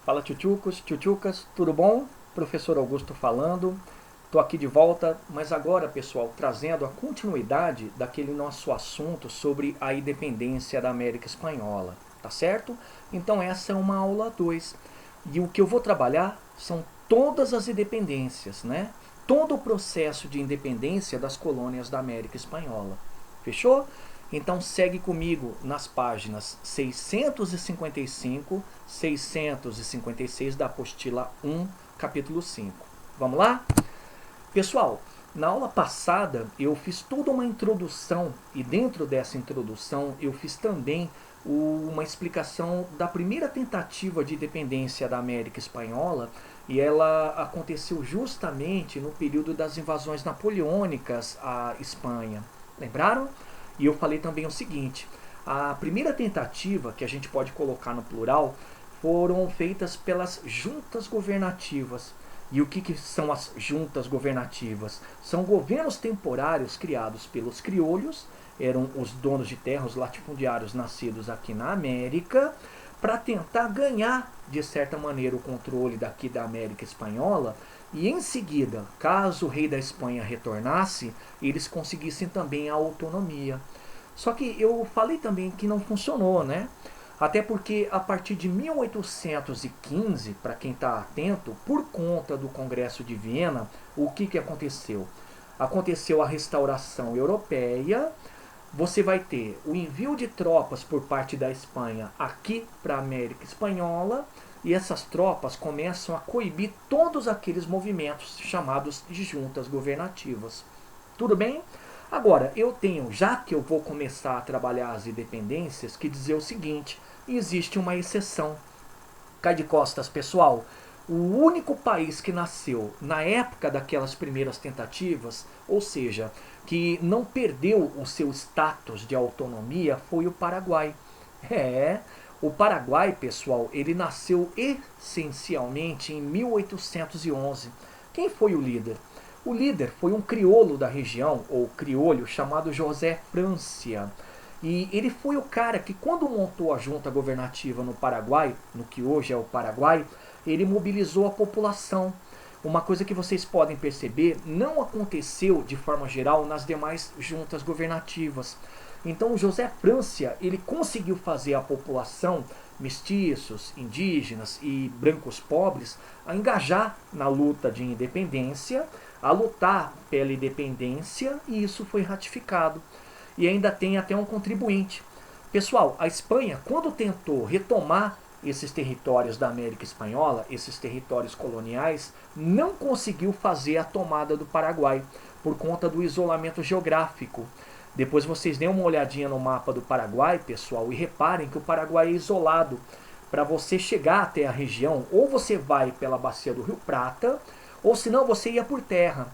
Fala tchutchucos, tchutchucas, tudo bom? Professor Augusto falando. Estou aqui de volta, mas agora, pessoal, trazendo a continuidade daquele nosso assunto sobre a independência da América Espanhola, tá certo? Então essa é uma aula 2. E o que eu vou trabalhar são todas as independências, né? Todo o processo de independência das colônias da América Espanhola. Fechou? Então segue comigo nas páginas 655, 656 da apostila 1, capítulo 5. Vamos lá? Pessoal, na aula passada eu fiz toda uma introdução e dentro dessa introdução eu fiz também uma explicação da primeira tentativa de independência da América Espanhola, e ela aconteceu justamente no período das invasões napoleônicas à Espanha. Lembraram? E eu falei também o seguinte: a primeira tentativa, que a gente pode colocar no plural, foram feitas pelas juntas governativas. E o que são as juntas governativas? São governos temporários criados pelos criolhos, eram os donos de terra, os latifundiários nascidos aqui na América, para tentar ganhar, de certa maneira, o controle daqui da América Espanhola, e em seguida, caso o rei da Espanha retornasse, eles conseguissem também a autonomia. Só que eu falei também que não funcionou, né? Até porque a partir de 1815, para quem está atento, por conta do Congresso de Viena, o que aconteceu? Aconteceu a restauração europeia. Você vai ter o envio de tropas por parte da Espanha aqui para a América Espanhola, e essas tropas começam a coibir todos aqueles movimentos chamados de juntas governativas. Tudo bem? Agora, eu tenho, já que eu vou começar a trabalhar as independências, que dizer o seguinte: existe uma exceção. Cai de costas, pessoal. O único país que nasceu na época daquelas primeiras tentativas, ou seja, que não perdeu o seu status de autonomia, foi o Paraguai. É, o Paraguai, pessoal, ele nasceu essencialmente em 1811. Quem foi o líder? O líder foi um crioulo da região, ou criolho, chamado José Francia. E ele foi o cara que, quando montou a junta governativa no Paraguai, no que hoje é o Paraguai, ele mobilizou a população. Uma coisa que vocês podem perceber, não aconteceu de forma geral nas demais juntas governativas. Então o José Francia, ele conseguiu fazer a população, mestiços, indígenas e brancos pobres, a engajar na luta de independência, a lutar pela independência, e isso foi ratificado. E ainda tem até um contribuinte. Pessoal, a Espanha, quando tentou retomar esses territórios da América Espanhola, esses territórios coloniais, não conseguiu fazer a tomada do Paraguai por conta do isolamento geográfico. Depois vocês deem uma olhadinha no mapa do Paraguai, pessoal, e reparem que o Paraguai é isolado. Para você chegar até a região, ou você vai pela bacia do Rio Prata, ou senão você ia por terra.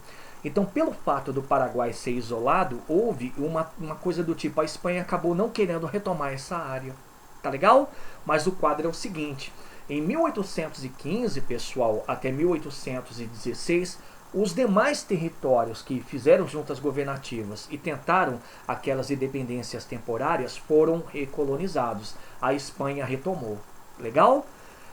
Então, pelo fato do Paraguai ser isolado, houve uma coisa do tipo: a Espanha acabou não querendo retomar essa área. Tá legal? Mas o quadro é o seguinte: em 1815, pessoal, até 1816, os demais territórios que fizeram juntas governativas e tentaram aquelas independências temporárias foram recolonizados. A Espanha retomou. Legal?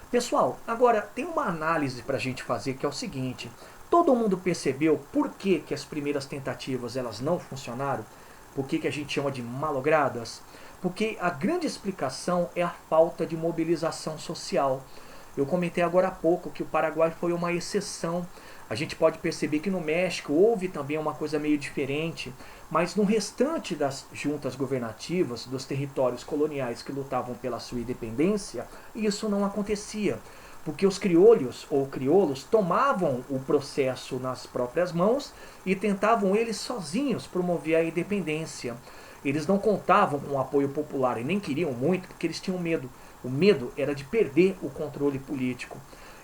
Pessoal, agora tem uma análise para a gente fazer, que é o seguinte: todo mundo percebeu por que as primeiras tentativas elas não funcionaram? Por que a gente chama de malogradas? Porque a grande explicação é a falta de mobilização social. Eu comentei agora há pouco que o Paraguai foi uma exceção. A gente pode perceber que no México houve também uma coisa meio diferente, mas no restante das juntas governativas, dos territórios coloniais que lutavam pela sua independência, isso não acontecia, porque os criolhos ou crioulos tomavam o processo nas próprias mãos e tentavam eles sozinhos promover a independência. Eles não contavam com o apoio popular e nem queriam muito, porque eles tinham medo. O medo era de perder o controle político.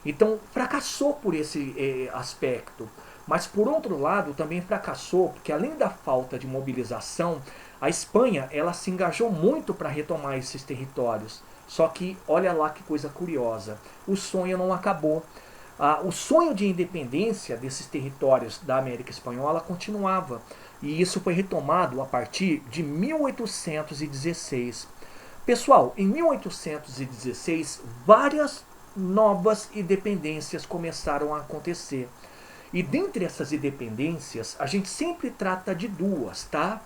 Então fracassou por esse aspecto. Mas por outro lado também fracassou porque, além da falta de mobilização, a Espanha ela se engajou muito para retomar esses territórios. Só que olha lá que coisa curiosa, o sonho não acabou. O sonho de independência desses territórios da América Espanhola continuava, e isso foi retomado a partir de 1816. Pessoal, em 1816, várias novas independências começaram a acontecer. E dentre essas independências, a gente sempre trata de duas, tá?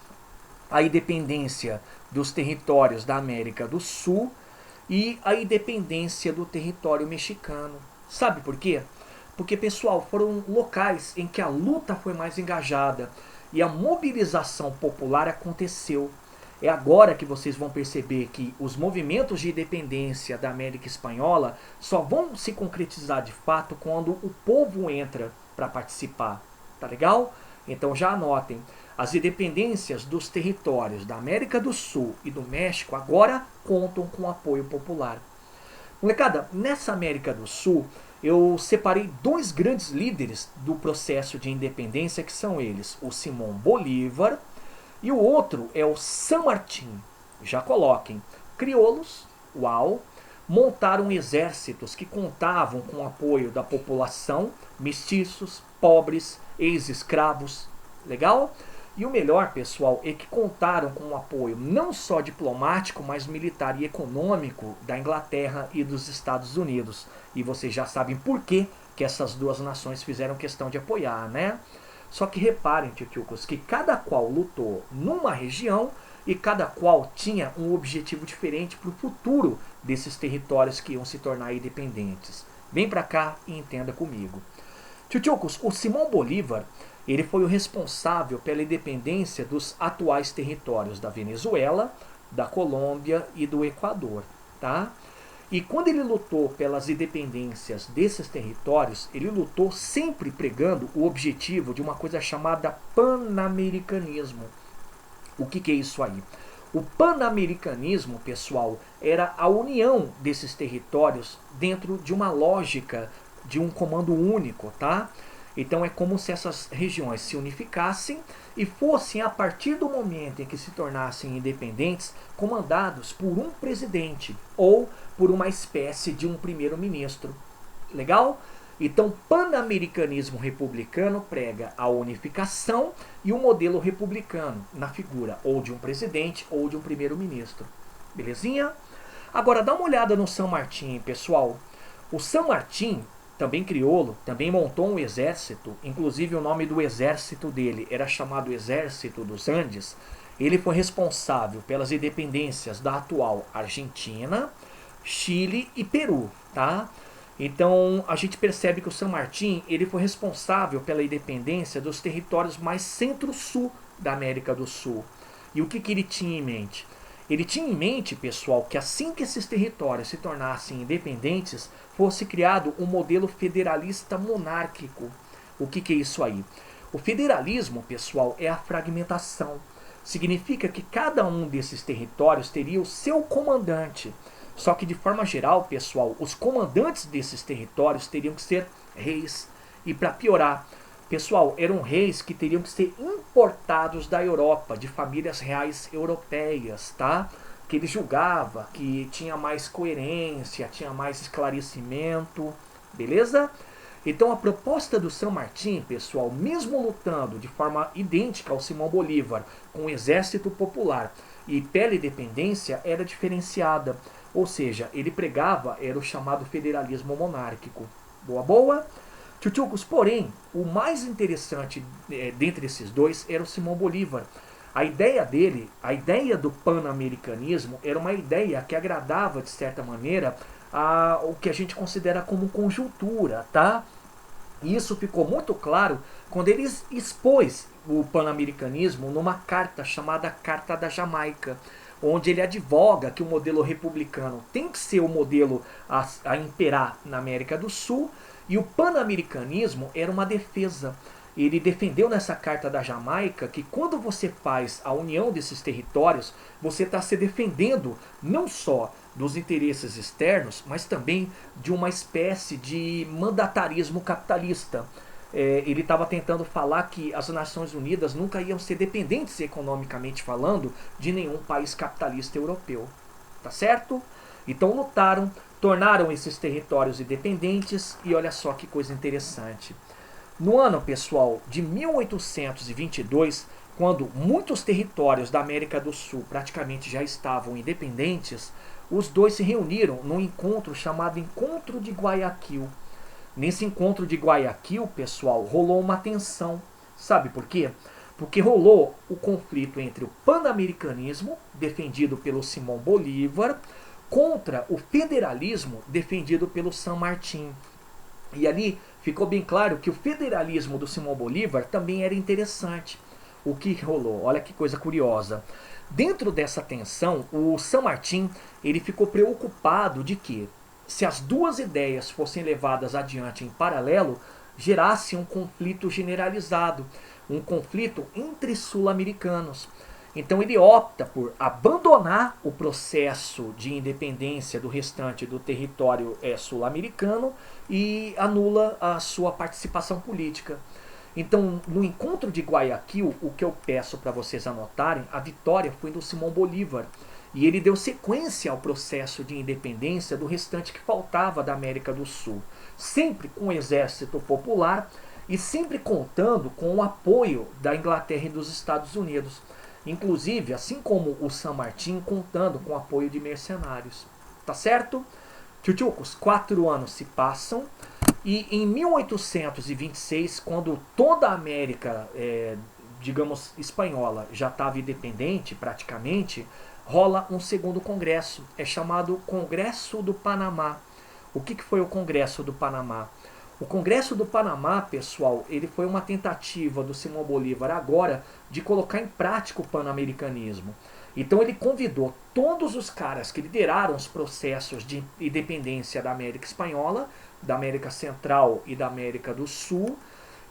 A independência dos territórios da América do Sul e a independência do território mexicano. Sabe por quê? Porque, pessoal, foram locais em que a luta foi mais engajada e a mobilização popular aconteceu. É agora que vocês vão perceber que os movimentos de independência da América Espanhola só vão se concretizar de fato quando o povo entra para participar. Tá legal? Então já anotem. As independências dos territórios da América do Sul e do México agora contam com apoio popular. Molecada, nessa América do Sul, eu separei dois grandes líderes do processo de independência, que são eles, o Simão Bolívar e o outro é o San Martín. Já coloquem. Crioulos, uau, montaram exércitos que contavam com o apoio da população, mestiços, pobres, ex-escravos. Legal? E o melhor, pessoal, é que contaram com o apoio não só diplomático, mas militar e econômico da Inglaterra e dos Estados Unidos. E vocês já sabem por que essas duas nações fizeram questão de apoiar, né? Só que reparem, tchutchucos, que cada qual lutou numa região e cada qual tinha um objetivo diferente para o futuro desses territórios que iam se tornar independentes. Vem para cá e entenda comigo. Tchutchucos, o Simão Bolívar, ele foi o responsável pela independência dos atuais territórios da Venezuela, da Colômbia e do Equador, tá? E quando ele lutou pelas independências desses territórios, ele lutou sempre pregando o objetivo de uma coisa chamada panamericanismo. O que é isso aí? O panamericanismo, pessoal, era a união desses territórios dentro de uma lógica de um comando único, tá? Então é como se essas regiões se unificassem e fossem, a partir do momento em que se tornassem independentes, comandados por um presidente ou por uma espécie de um primeiro-ministro. Legal? Então, panamericanismo republicano prega a unificação e o modelo republicano na figura ou de um presidente ou de um primeiro-ministro. Belezinha? Agora, dá uma olhada no San Martín, pessoal. O San Martín, também crioulo, também montou um exército, inclusive o nome do exército dele era chamado Exército dos Andes. Ele foi responsável pelas independências da atual Argentina, Chile e Peru, tá? Então a gente percebe que o San Martín, ele foi responsável pela independência dos territórios mais centro-sul da América do Sul. E o que ele tinha em mente? Ele tinha em mente, pessoal, que assim que esses territórios se tornassem independentes, fosse criado um modelo federalista monárquico. O que é isso aí? O federalismo, pessoal, é a fragmentação. Significa que cada um desses territórios teria o seu comandante. Só que de forma geral, pessoal, os comandantes desses territórios teriam que ser reis. E para piorar, pessoal, eram reis que teriam que ser importados da Europa, de famílias reais europeias, tá? Que ele julgava que tinha mais coerência, tinha mais esclarecimento, beleza? Então a proposta do San Martín, pessoal, mesmo lutando de forma idêntica ao Simão Bolívar, com o exército popular e pela independência, era diferenciada. Ou seja, ele pregava, era o chamado federalismo monárquico. Boa, boa? Tchutchucos, porém, o mais interessante dentre esses dois era o Simão Bolívar. A ideia dele, a ideia do pan-americanismo, era uma ideia que agradava, de certa maneira, o que a gente considera como conjuntura, tá? E isso ficou muito claro quando ele expôs o pan-americanismo numa carta chamada Carta da Jamaica, onde ele advoga que o modelo republicano tem que ser o modelo a imperar na América do Sul, e o pan-americanismo era uma defesa. Ele defendeu nessa Carta da Jamaica que quando você faz a união desses territórios, você está se defendendo não só dos interesses externos, mas também de uma espécie de mandatarismo capitalista. Ele estava tentando falar que as Nações Unidas nunca iam ser dependentes economicamente falando de nenhum país capitalista europeu. Tá certo? Então lutaram, tornaram esses territórios independentes e olha só que coisa interessante. No ano, pessoal, de 1822, quando muitos territórios da América do Sul praticamente já estavam independentes, os dois se reuniram num encontro chamado Encontro de Guayaquil. Nesse encontro de Guayaquil, pessoal, rolou uma tensão. Sabe por quê? Porque rolou o conflito entre o panamericanismo, defendido pelo Simão Bolívar, contra o federalismo, defendido pelo San Martín. E ali ficou bem claro que o federalismo do Simão Bolívar também era interessante. O que rolou? Olha que coisa curiosa. Dentro dessa tensão, o San Martín ele ficou preocupado de que, se as duas ideias fossem levadas adiante em paralelo, gerasse um conflito generalizado, um conflito entre sul-americanos. Então ele opta por abandonar o processo de independência do restante do território sul-americano e anula a sua participação política. Então, no encontro de Guayaquil, o que eu peço para vocês anotarem, a vitória foi do Simão Bolívar. E ele deu sequência ao processo de independência do restante que faltava da América do Sul. Sempre com o exército popular e sempre contando com o apoio da Inglaterra e dos Estados Unidos. Inclusive, assim como o San Martín, contando com o apoio de mercenários. Tá certo? Tchutchucos, 4 anos se passam e em 1826, quando toda a América, digamos, espanhola já estava independente praticamente, rola um segundo congresso, é chamado Congresso do Panamá. O que foi o Congresso do Panamá? O Congresso do Panamá, pessoal, ele foi uma tentativa do Simão Bolívar agora de colocar em prática o panamericanismo. Então ele convidou todos os caras que lideraram os processos de independência da América Espanhola, da América Central e da América do Sul,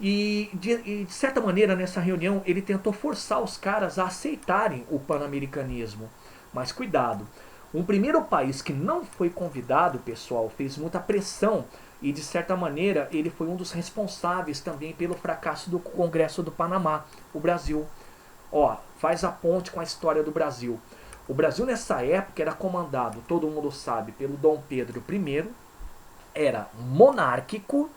e de certa maneira nessa reunião ele tentou forçar os caras a aceitarem o panamericanismo. Mas cuidado, um primeiro país que não foi convidado, pessoal, fez muita pressão e de certa maneira ele foi um dos responsáveis também pelo fracasso do Congresso do Panamá, o Brasil. Ó, faz a ponte com a história do Brasil. O Brasil nessa época era comandado, todo mundo sabe, pelo Dom Pedro I, era monárquico,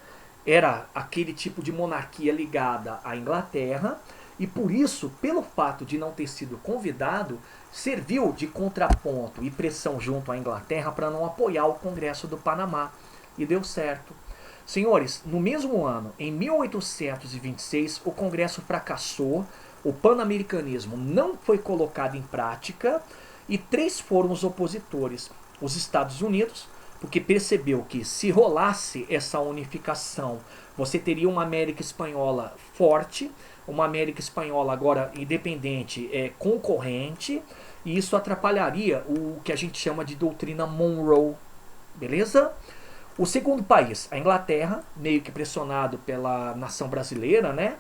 era aquele tipo de monarquia ligada à Inglaterra, e por isso, pelo fato de não ter sido convidado, serviu de contraponto e pressão junto à Inglaterra para não apoiar o Congresso do Panamá. E deu certo. Senhores, no mesmo ano, em 1826, o Congresso fracassou, o panamericanismo não foi colocado em prática e 3 foram os opositores. Os Estados Unidos, porque percebeu que se rolasse essa unificação, você teria uma América Espanhola forte, uma América Espanhola agora independente, concorrente, e isso atrapalharia o que a gente chama de doutrina Monroe. Beleza? O segundo país, a Inglaterra, meio que pressionado pela nação brasileira, né?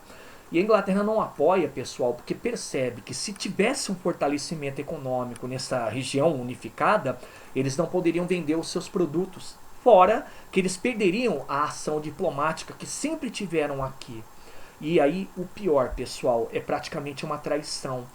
E a Inglaterra não apoia, pessoal, porque percebe que se tivesse um fortalecimento econômico nessa região unificada, eles não poderiam vender os seus produtos. Fora que eles perderiam a ação diplomática que sempre tiveram aqui. E aí o pior, pessoal, é praticamente uma traição.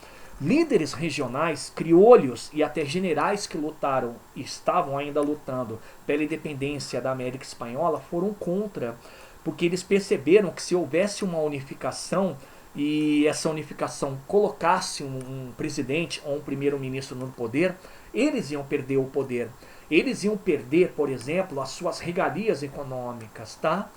Líderes regionais, criolhos e até generais que lutaram e estavam ainda lutando pela independência da América Espanhola foram contra, porque eles perceberam que se houvesse uma unificação e essa unificação colocasse um presidente ou um primeiro-ministro no poder, eles iam perder o poder. Eles iam perder, por exemplo, as suas regalias econômicas, tá?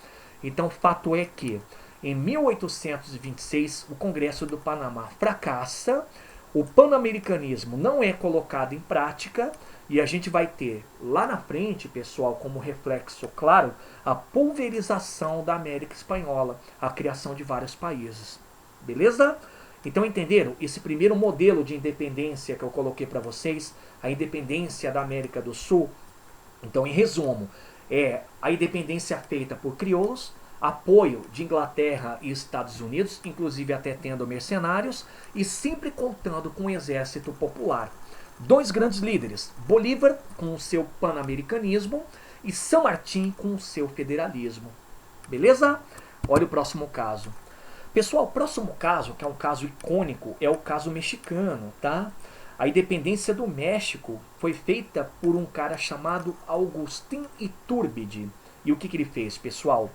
Então, fato é que em 1826 o Congresso do Panamá fracassa, o panamericanismo não é colocado em prática e a gente vai ter lá na frente, pessoal, como reflexo claro, a pulverização da América Espanhola, a criação de vários países. Beleza? Então entenderam? Esse primeiro modelo de independência que eu coloquei para vocês, a independência da América do Sul. Então, em resumo, é a independência feita por crioulos, apoio de Inglaterra e Estados Unidos, inclusive até tendo mercenários, e sempre contando com o exército popular. 2 grandes líderes, Bolívar com o seu panamericanismo e San Martín com o seu federalismo. Beleza? Olha o próximo caso. Pessoal, o próximo caso, que é um caso icônico, é o caso mexicano, tá? A independência do México foi feita por um cara chamado Agustín Iturbide. E o que ele fez, pessoal?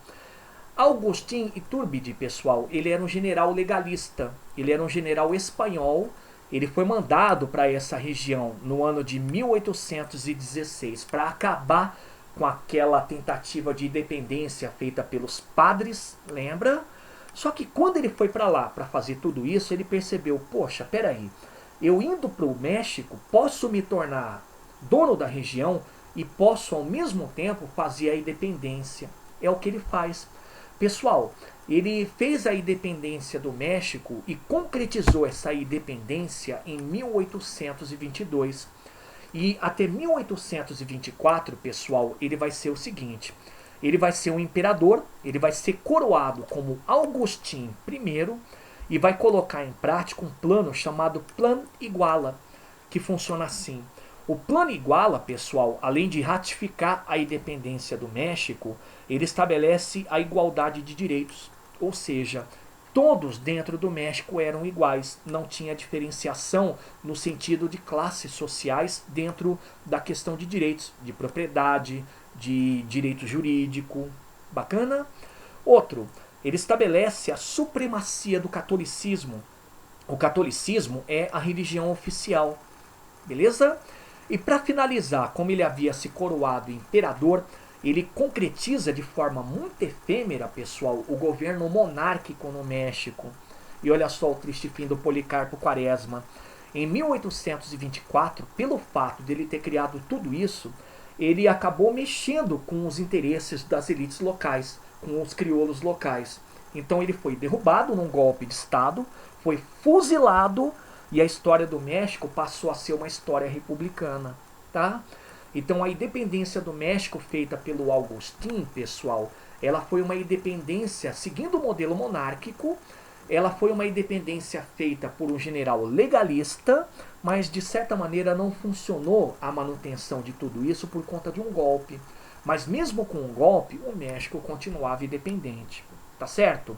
Agustín Iturbide, pessoal, ele era um general legalista, ele era um general espanhol ele foi mandado para essa região no ano de 1816 para acabar com aquela tentativa de independência feita pelos padres, lembra? Só que quando ele foi para lá para fazer tudo isso, ele percebeu, poxa, peraí, eu indo para o México posso me tornar dono da região e posso ao mesmo tempo fazer a independência. É o que ele faz. Pessoal, ele fez a independência do México e concretizou essa independência em 1822. E até 1824, pessoal, ele vai ser o seguinte. Ele vai ser um imperador, ele vai ser coroado como Agostinho I e vai colocar em prática um plano chamado Plano Iguala, que funciona assim. O Plano Iguala, pessoal, além de ratificar a independência do México, ele estabelece a igualdade de direitos, ou seja, todos dentro do México eram iguais, não tinha diferenciação no sentido de classes sociais dentro da questão de direitos, de propriedade, de direito jurídico. Bacana? Outro, ele estabelece a supremacia do catolicismo. O catolicismo é a religião oficial, beleza? E para finalizar, como ele havia se coroado imperador, ele concretiza de forma muito efêmera, pessoal, o governo monárquico no México. E olha só o triste fim do Policarpo Quaresma. Em 1824, pelo fato de ele ter criado tudo isso, ele acabou mexendo com os interesses das elites locais, com os crioulos locais. Então ele foi derrubado num golpe de Estado, foi fuzilado e a história do México passou a ser uma história republicana, tá? Então a independência do México feita pelo Agostinho, pessoal, ela foi uma independência seguindo o modelo monárquico, ela foi uma independência feita por um general legalista, mas de certa maneira não funcionou a manutenção de tudo isso por conta de um golpe. Mas mesmo com um golpe, o México continuava independente, tá certo?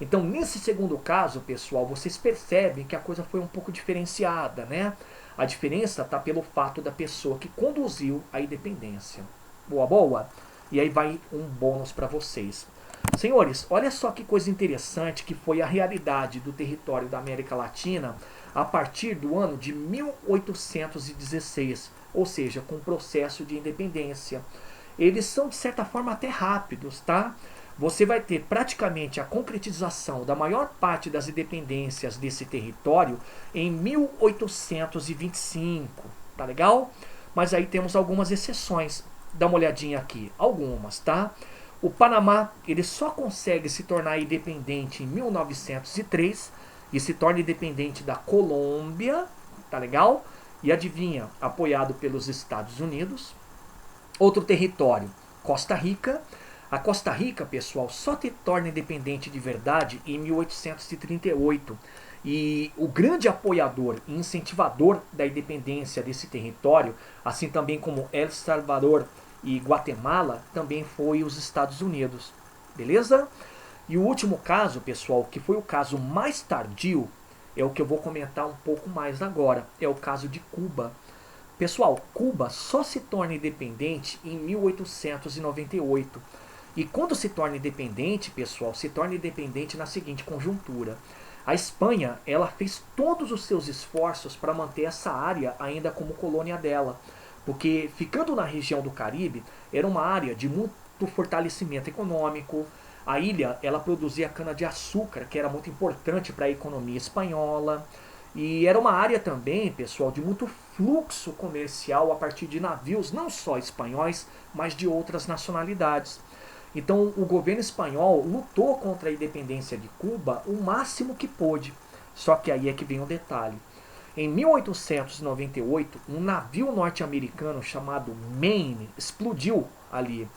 Então nesse segundo caso, pessoal, vocês percebem que a coisa foi um pouco diferenciada, né? A diferença está pelo fato da pessoa que conduziu a independência. Boa, boa? E aí vai um bônus para vocês. Senhores, olha só que coisa interessante que foi a realidade do território da América Latina a partir do ano de 1816, ou seja, com o processo de independência. Eles são, de certa forma, até rápidos, tá? Você vai ter praticamente a concretização da maior parte das independências desse território em 1825, tá legal? Mas aí temos algumas exceções. Dá uma olhadinha aqui, algumas, tá? O Panamá, ele só consegue se tornar independente em 1903 e se torna independente da Colômbia, tá legal? E adivinha, apoiado pelos Estados Unidos. Outro território, Costa Rica. A Costa Rica, pessoal, só se torna independente de verdade em 1838. E o grande apoiador e incentivador da independência desse território, assim também como El Salvador e Guatemala, também foi os Estados Unidos. Beleza? E o último caso, pessoal, que foi o caso mais tardio, é o que eu vou comentar um pouco mais agora. É o caso de Cuba. Pessoal, Cuba só se torna independente em 1898. E quando se torna independente, pessoal, se torna independente na seguinte conjuntura. A Espanha, ela fez todos os seus esforços para manter essa área ainda como colônia dela. Porque ficando na região do Caribe, era uma área de muito fortalecimento econômico. A ilha, ela produzia cana-de-açúcar, que era muito importante para a economia espanhola. E era uma área também, pessoal, de muito fluxo comercial a partir de navios, não só espanhóis, mas de outras nacionalidades. Então o governo espanhol lutou contra a independência de Cuba o máximo que pôde. Só que aí é que vem o detalhe. Em 1898, um navio norte-americano chamado Maine explodiu ali.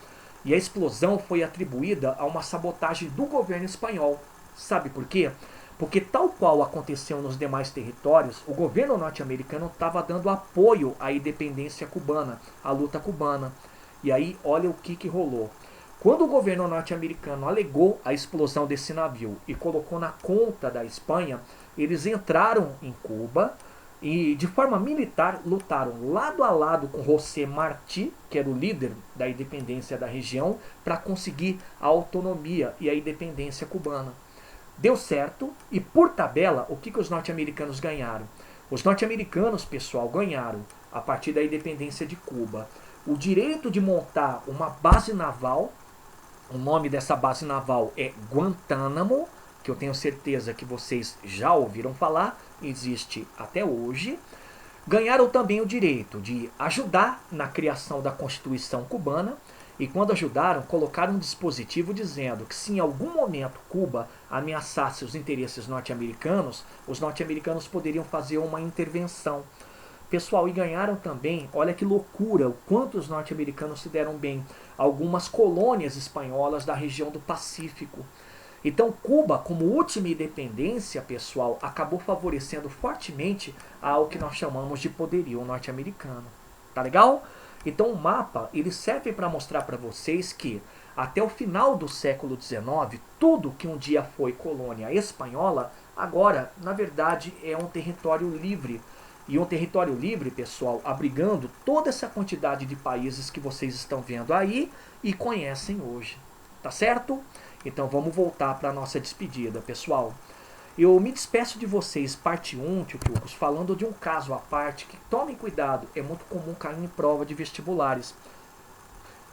E a explosão foi atribuída a uma sabotagem do governo espanhol. Sabe por quê? Porque tal qual aconteceu nos demais territórios, o governo norte-americano estava dando apoio à independência cubana, à luta cubana. E aí, olha o que rolou. Quando o governo norte-americano alegou a explosão desse navio e colocou na conta da Espanha, eles entraram em Cuba e, de forma militar, lutaram lado a lado com José Martí, que era o líder da independência da região, para conseguir a autonomia e a independência cubana. Deu certo e, por tabela, o que os norte-americanos ganharam? Os norte-americanos, pessoal, ganharam, a partir da independência de Cuba, o direito de montar uma base naval. O nome dessa base naval é Guantánamo, que eu tenho certeza que vocês já ouviram falar, existe até hoje. Ganharam também o direito de ajudar na criação da Constituição cubana, e quando ajudaram, colocaram um dispositivo dizendo que se em algum momento Cuba ameaçasse os interesses norte-americanos, os norte-americanos poderiam fazer uma intervenção. Pessoal, e ganharam também, olha que loucura, o quanto os norte-americanos se deram bem, algumas colônias espanholas da região do Pacífico. Então, Cuba, como última independência, pessoal, acabou favorecendo fortemente ao que nós chamamos de poderio norte-americano. Tá legal? Então, o mapa ele serve para mostrar para vocês que, até o final do século XIX, tudo que um dia foi colônia espanhola, agora, na verdade, é um território livre. E um território livre, pessoal, abrigando toda essa quantidade de países que vocês estão vendo aí e conhecem hoje. Tá certo? Então vamos voltar para a nossa despedida, pessoal. Eu me despeço de vocês, parte 1, tio Cucos, falando de um caso à parte que, tomem cuidado, é muito comum cair em prova de vestibulares.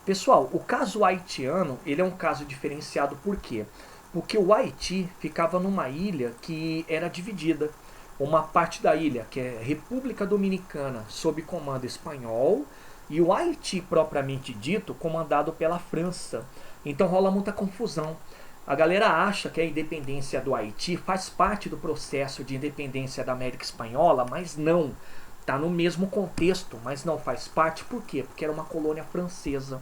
Pessoal, o caso haitiano, ele é um caso diferenciado por quê? Porque o Haiti ficava numa ilha que era dividida. Uma parte da ilha, que é República Dominicana, sob comando espanhol, e o Haiti, propriamente dito, comandado pela França. Então rola muita confusão. A galera acha que a independência do Haiti faz parte do processo de independência da América Espanhola, mas não. Está no mesmo contexto, mas não faz parte. Por quê? Porque era uma colônia francesa.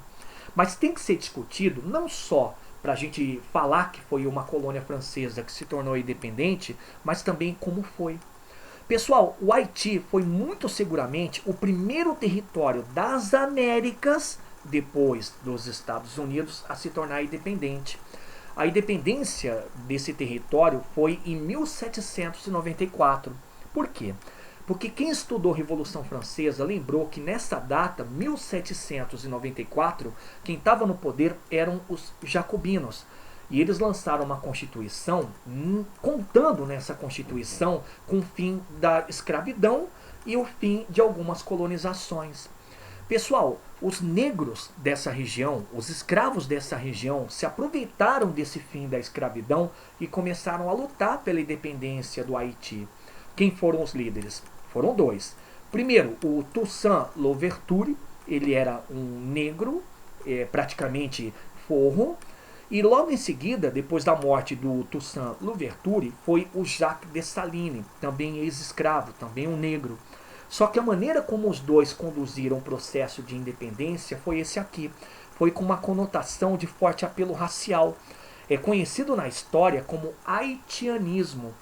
Mas tem que ser discutido não só para a gente falar que foi uma colônia francesa que se tornou independente, mas também como foi. Pessoal, o Haiti foi muito seguramente o primeiro território das Américas, depois dos Estados Unidos, a se tornar independente. A independência desse território foi em 1794. Por quê? Porque quem estudou a Revolução Francesa lembrou que nessa data, 1794, quem estava no poder eram os jacobinos. E eles lançaram uma constituição, contando nessa constituição com o fim da escravidão e o fim de algumas colonizações. Pessoal, os negros dessa região, os escravos dessa região, se aproveitaram desse fim da escravidão e começaram a lutar pela independência do Haiti. Quem foram os líderes? Foram dois. Primeiro, o Toussaint Louverture, ele era um negro, praticamente forro. E logo em seguida, depois da morte do Toussaint Louverture, foi o Jacques Dessalines, também ex-escravo, também um negro. Só que a maneira como os dois conduziram o processo de independência foi esse aqui. Foi com uma conotação de forte apelo racial. É conhecido na história como haitianismo.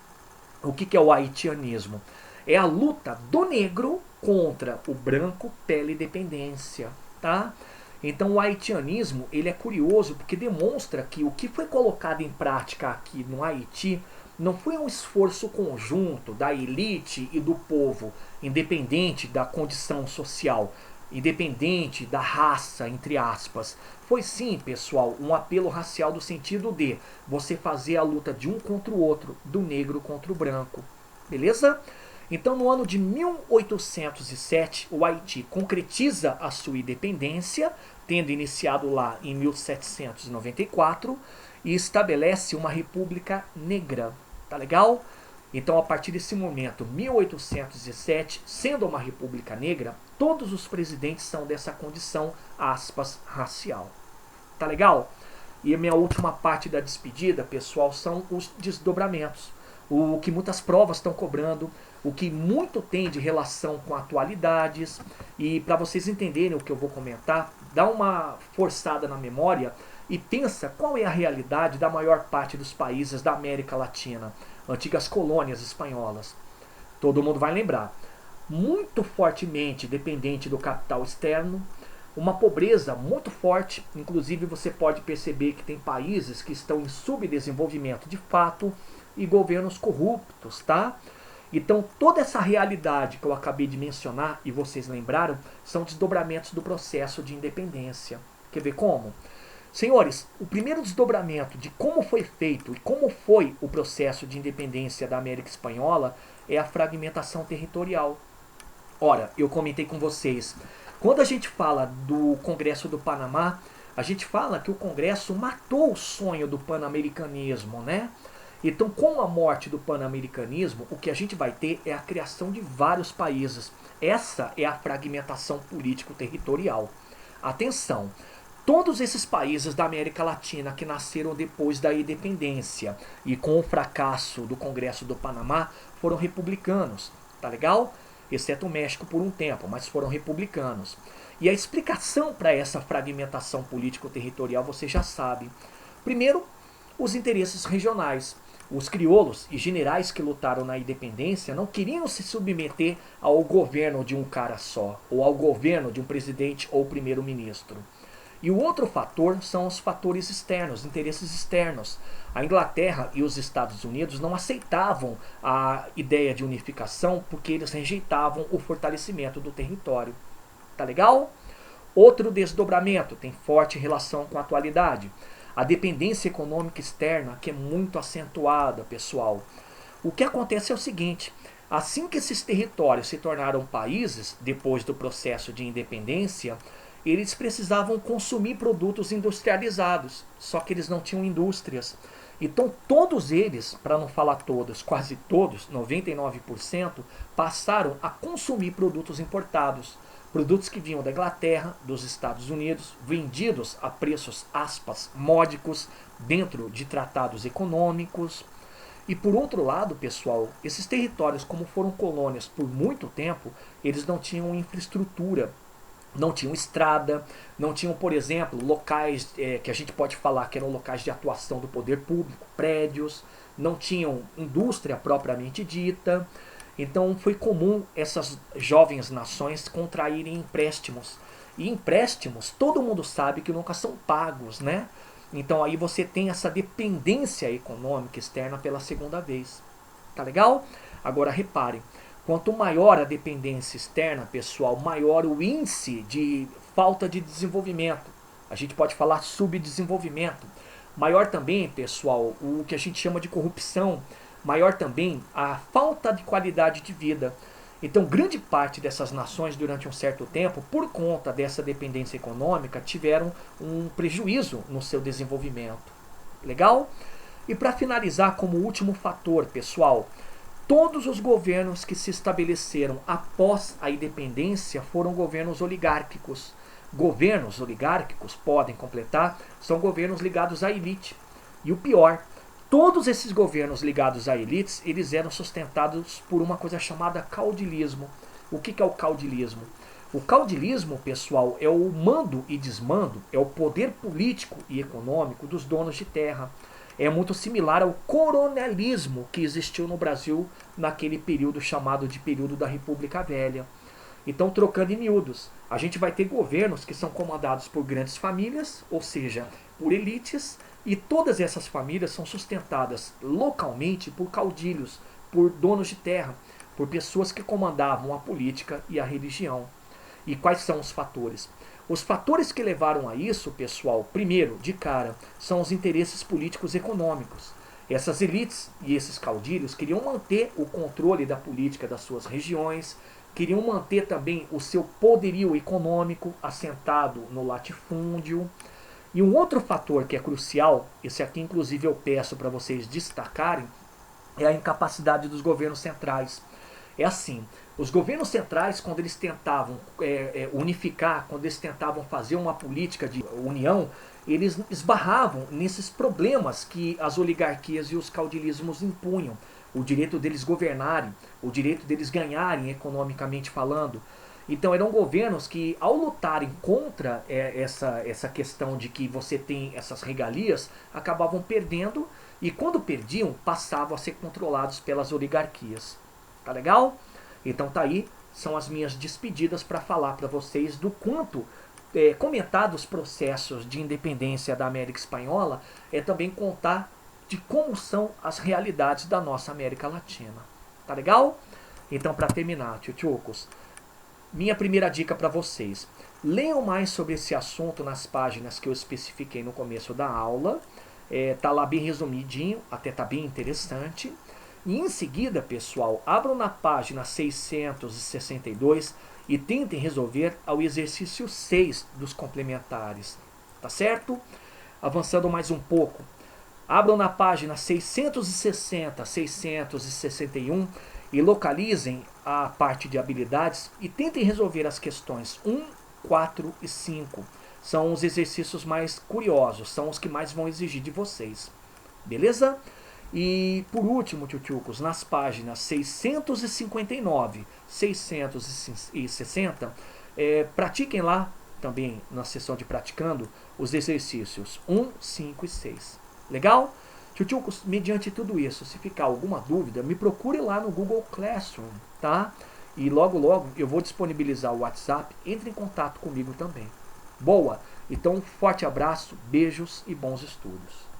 O que é o haitianismo? É a luta do negro contra o branco pela independência, tá? Então o haitianismo ele é curioso porque demonstra que o que foi colocado em prática aqui no Haiti não foi um esforço conjunto da elite e do povo, independente da condição social, independente da raça, entre aspas. Foi sim, pessoal, um apelo racial do sentido de você fazer a luta de um contra o outro, do negro contra o branco. Beleza? Então, no ano de 1807, o Haiti concretiza a sua independência, tendo iniciado lá em 1794, e estabelece uma república negra. Tá legal? Então, a partir desse momento, 1807, sendo uma república negra, todos os presidentes são dessa condição, aspas, racial. Tá legal? E a minha última parte da despedida, pessoal, são os desdobramentos. O que muitas provas estão cobrando, o que muito tem de relação com atualidades. E para vocês entenderem o que eu vou comentar, dá uma forçada na memória e pensa qual é a realidade da maior parte dos países da América Latina, antigas colônias espanholas. Todo mundo vai lembrar. Muito fortemente dependente do capital externo, uma pobreza muito forte, inclusive você pode perceber que tem países que estão em subdesenvolvimento de fato e governos corruptos, tá? Então toda essa realidade que eu acabei de mencionar e vocês lembraram são desdobramentos do processo de independência. Quer ver como? Senhores, o primeiro desdobramento de como foi feito e como foi o processo de independência da América Espanhola é a fragmentação territorial. Ora, eu comentei com vocês, quando a gente fala do Congresso do Panamá, a gente fala que o Congresso matou o sonho do pan-americanismo, né? Então, com a morte do pan-americanismo, o que a gente vai ter é a criação de vários países. Essa é a fragmentação político-territorial. Atenção, todos esses países da América Latina que nasceram depois da independência e com o fracasso do Congresso do Panamá foram republicanos, tá legal? Exceto o México por um tempo, mas foram republicanos. E a explicação para essa fragmentação político-territorial você já sabe. Primeiro, os interesses regionais. Os crioulos e generais que lutaram na independência não queriam se submeter ao governo de um cara só, ou ao governo de um presidente ou primeiro-ministro. E o outro fator são os fatores externos, interesses externos. A Inglaterra e os Estados Unidos não aceitavam a ideia de unificação porque eles rejeitavam o fortalecimento do território. Tá legal? Outro desdobramento tem forte relação com a atualidade. A dependência econômica externa, que é muito acentuada, pessoal. O que acontece é o seguinte, assim que esses territórios se tornaram países, depois do processo de independência, eles precisavam consumir produtos industrializados, só que eles não tinham indústrias. Então todos eles, para não falar todos, quase todos, 99%, passaram a consumir produtos importados. Produtos que vinham da Inglaterra, dos Estados Unidos, vendidos a preços, aspas, módicos, dentro de tratados econômicos. E por outro lado, pessoal, esses territórios, como foram colônias por muito tempo, eles não tinham infraestrutura, não tinham estrada, não tinham, por exemplo, locais que a gente pode falar que eram locais de atuação do poder público, prédios, não tinham indústria propriamente dita. Então foi comum essas jovens nações contraírem empréstimos. E empréstimos, todo mundo sabe que nunca são pagos, né? Então aí você tem essa dependência econômica externa pela segunda vez. Tá legal? Agora reparem, quanto maior a dependência externa, pessoal, maior o índice de falta de desenvolvimento. A gente pode falar subdesenvolvimento. Maior também, pessoal, o que a gente chama de corrupção. Maior também a falta de qualidade de vida. Então, grande parte dessas nações, durante um certo tempo, por conta dessa dependência econômica, tiveram um prejuízo no seu desenvolvimento. Legal? E para finalizar, como último fator, pessoal, todos os governos que se estabeleceram após a independência foram governos oligárquicos. Governos oligárquicos, podem completar, são governos ligados à elite. E o pior, todos esses governos ligados a elites, eles eram sustentados por uma coisa chamada caudilismo. O que é o caudilismo? O caudilismo, pessoal, é o mando e desmando, é o poder político e econômico dos donos de terra. É muito similar ao coronelismo que existiu no Brasil naquele período chamado de período da República Velha. Então, trocando em miúdos, a gente vai ter governos que são comandados por grandes famílias, ou seja, por elites, e todas essas famílias são sustentadas localmente por caudilhos, por donos de terra, por pessoas que comandavam a política e a religião. E quais são os fatores? Os fatores que levaram a isso, pessoal, primeiro, de cara, são os interesses políticos e econômicos. Essas elites e esses caudilhos queriam manter o controle da política das suas regiões, queriam manter também o seu poderio econômico assentado no latifúndio. E um outro fator que é crucial, esse aqui inclusive eu peço para vocês destacarem, é a incapacidade dos governos centrais. É assim, os governos centrais, quando eles tentavam unificar, quando eles tentavam fazer uma política de união, eles esbarravam nesses problemas que as oligarquias e os caudilismos impunham. O direito deles governarem, o direito deles ganharem economicamente falando. Então eram governos que, ao lutarem contra essa questão de que você tem essas regalias, acabavam perdendo e quando perdiam, passavam a ser controlados pelas oligarquias. Tá legal? Então tá aí, são as minhas despedidas para falar para vocês do quanto comentar dos processos de independência da América Espanhola é também contar de como são as realidades da nossa América Latina. Tá legal? Então, para terminar, tchutchucos, minha primeira dica para vocês. Leiam mais sobre esse assunto nas páginas que eu especifiquei no começo da aula. Tá lá bem resumidinho, até tá bem interessante. E em seguida, pessoal, abram na página 662 e tentem resolver ao exercício 6 dos complementares. Tá certo? Avançando mais um pouco. Abram na página 660, 661 e localizem a parte de habilidades e tentem resolver as questões 1, 4 e 5. São os exercícios mais curiosos, são os que mais vão exigir de vocês. Beleza? E por último, tchutchucos, nas páginas 659, 660, pratiquem lá também na seção de praticando os exercícios 1, 5 e 6. Legal? Tchutchucos, mediante tudo isso, se ficar alguma dúvida, me procure lá no Google Classroom, tá? E logo logo eu vou disponibilizar o WhatsApp, entre em contato comigo também. Boa? Então um forte abraço, beijos e bons estudos.